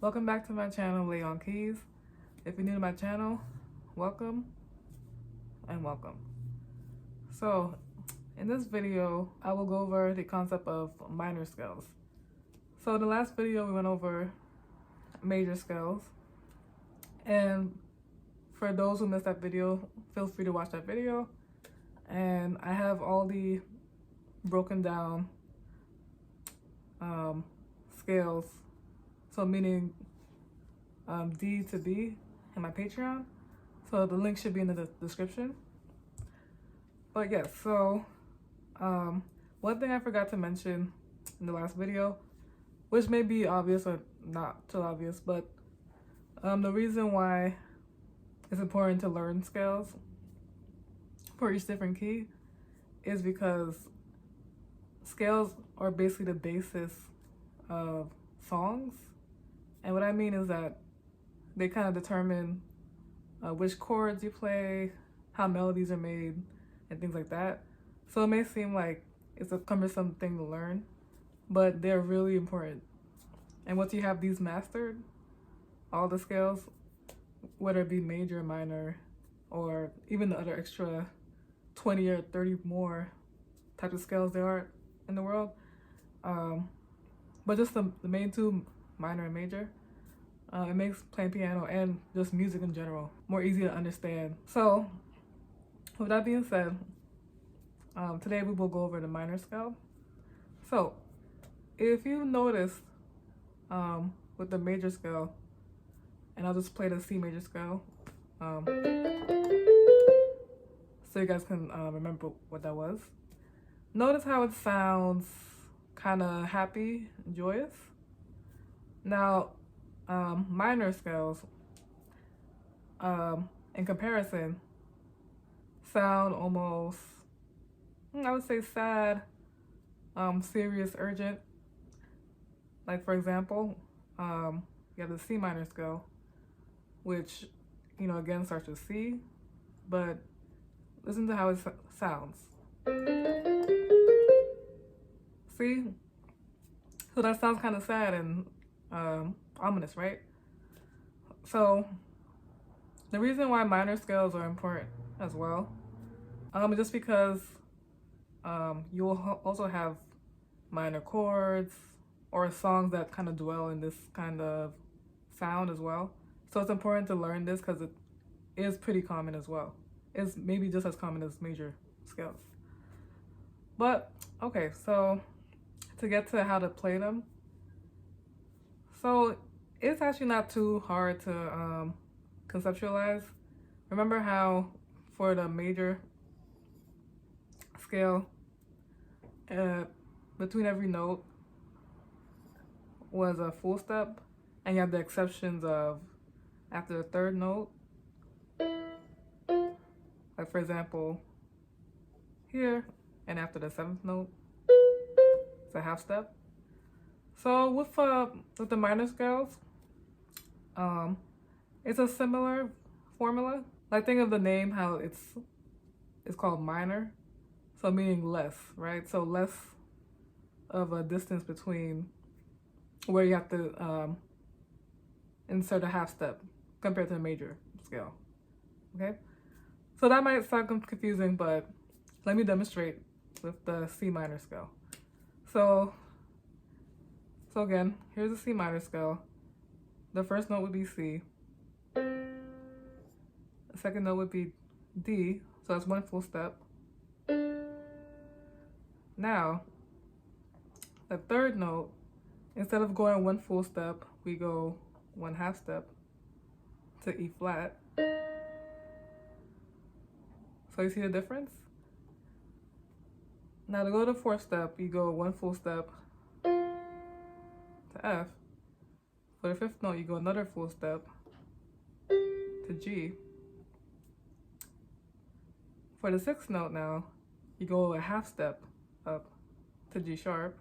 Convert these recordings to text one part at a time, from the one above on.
Welcome back to my channel, Lay on Keys. If you're new to my channel, welcome and welcome. So, in this video, I will go over the concept of minor scales. So, in the last video, we went over major scales. And for those who missed that video, feel free to watch that video. And I have all the broken down scales, so meaning D to B in my Patreon. So the link should be in the description. But yes, so one thing I forgot to mention in the last video, which may be obvious or not too obvious, but the reason why it's important to learn scales for each different key is because scales are basically the basis of songs. And what I mean is that they kind of determine which chords you play, how melodies are made, and things like that. So it may seem like it's a cumbersome thing to learn, but they're really important. And once you have these mastered, all the scales, whether it be major, minor, or even the other extra 20 or 30 more types of scales there are in the world, but just the main two, minor and major, it makes playing piano and just music in general more easy to understand. So with that being said, today we will go over the minor scale. So if you noticed with the major scale, and I'll just play the C major scale so you guys can remember what that was. Notice how it sounds kind of happy, joyous. Now, minor scales, in comparison, sound almost, I would say sad, serious, urgent. Like for example, you have the C minor scale, which, you know, again starts with C, but listen to how it sounds. See? So that sounds kind of sad and ominous, right? So the reason why minor scales are important as well, is just because you will also have minor chords or songs that kind of dwell in this kind of sound as well. So it's important to learn this because it is pretty common as well. It's maybe just as common as major scales. But okay, so to get to how to play them, so it's actually not too hard to conceptualize. Remember how for the major scale, between every note was a full step, and you have the exceptions of after the third note, like for example here, and after the seventh note it's a half step. So with the minor scales, it's a similar formula. Like think of the name, how it's called minor, so meaning less, right? So less of a distance between where you have to insert a half step compared to the major scale. Okay, so that might sound confusing, but let me demonstrate with the C minor scale. So again, here's the C minor scale. The first note would be C. The second note would be D, so that's one full step. Now, the third note, instead of going one full step, we go one half step to E flat. So you see the difference? Now to go to the fourth step, you go one full step to F. For the fifth note, you go another full step to G. For the sixth note now, you go a half step up to G sharp.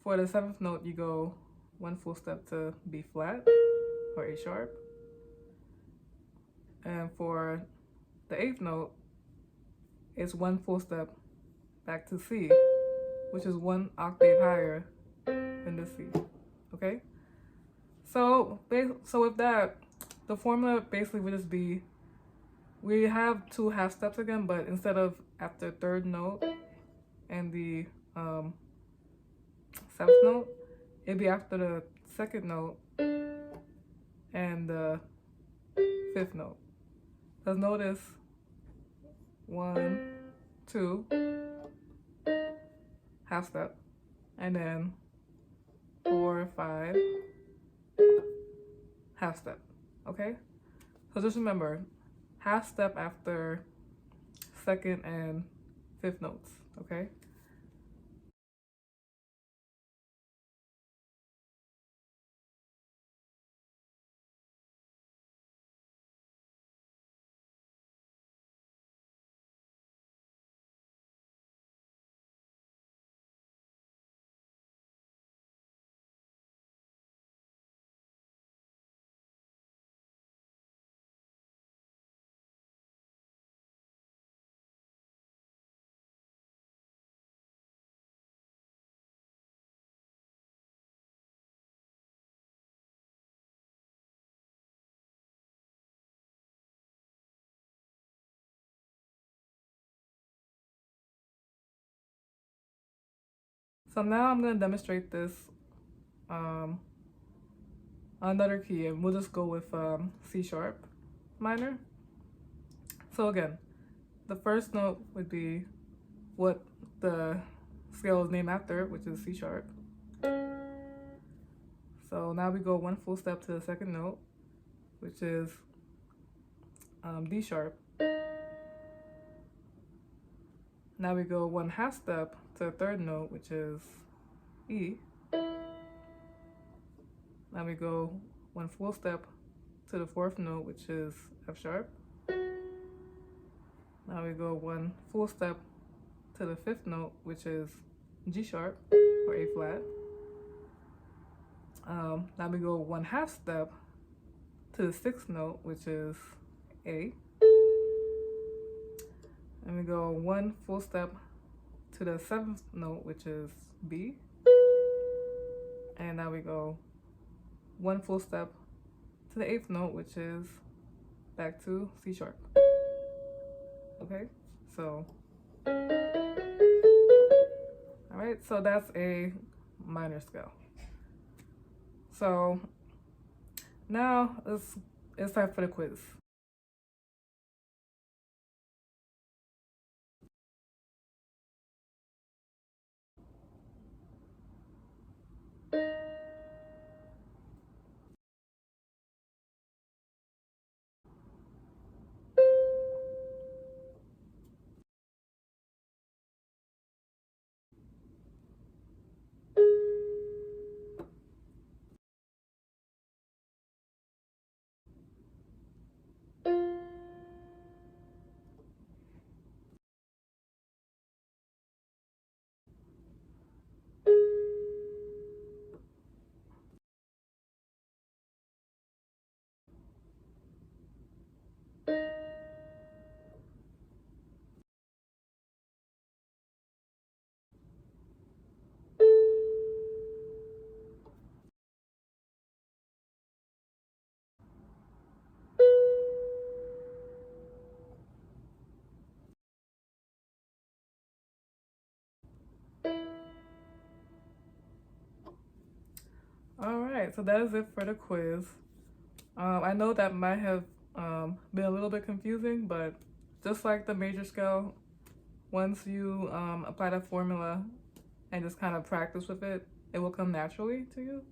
For the seventh note, you go one full step to B flat or A sharp. And for the eighth note, it's one full step back to C, which is one octave higher in this C. Okay? So with that, the formula basically would just be, we have two half steps again, but instead of after third note and the seventh note, it'd be after the second note and the fifth note. Let's notice 1, 2, half step, and then 4, 5, half step. Okay? So just remember, half step after second and fifth notes. Okay? So now I'm going to demonstrate this another key, and we'll just go with C sharp minor. So again, the first note would be what the scale is named after, which is C sharp. So now we go one full step to the second note, which is D sharp. Now we go one half step to the third note, which is E. Now we go one full step to the fourth note, which is F sharp. Now we go one full step to the fifth note, which is G sharp or A flat. Now we go one half step to the sixth note, which is A. And we go one full step to the seventh note, which is B. And now we go one full step to the eighth note, which is back to C sharp. Okay, so, all right, so that's a minor scale. So now it's time for the quiz. All right, so that is it for the quiz. I know that might have been a little bit confusing, but just like the major scale, once you apply that formula and just kind of practice with it, it will come naturally to you.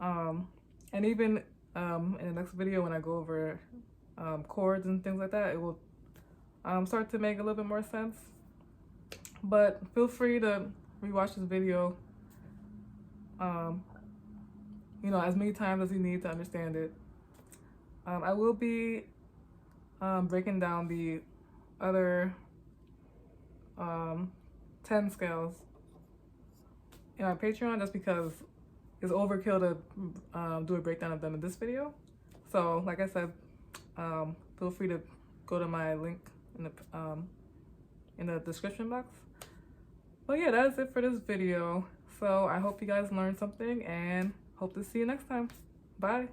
And even in the next video, when I go over chords and things like that, it will start to make a little bit more sense. But feel free to rewatch this video, you know, as many times as you need to understand it. I will be breaking down the other 10 scales in my Patreon, just because it's overkill to do a breakdown of them in this video. So like I said, feel free to go to my link in the description box. But yeah, that's it for this video. So I hope you guys learned something and hope to see you next time. Bye.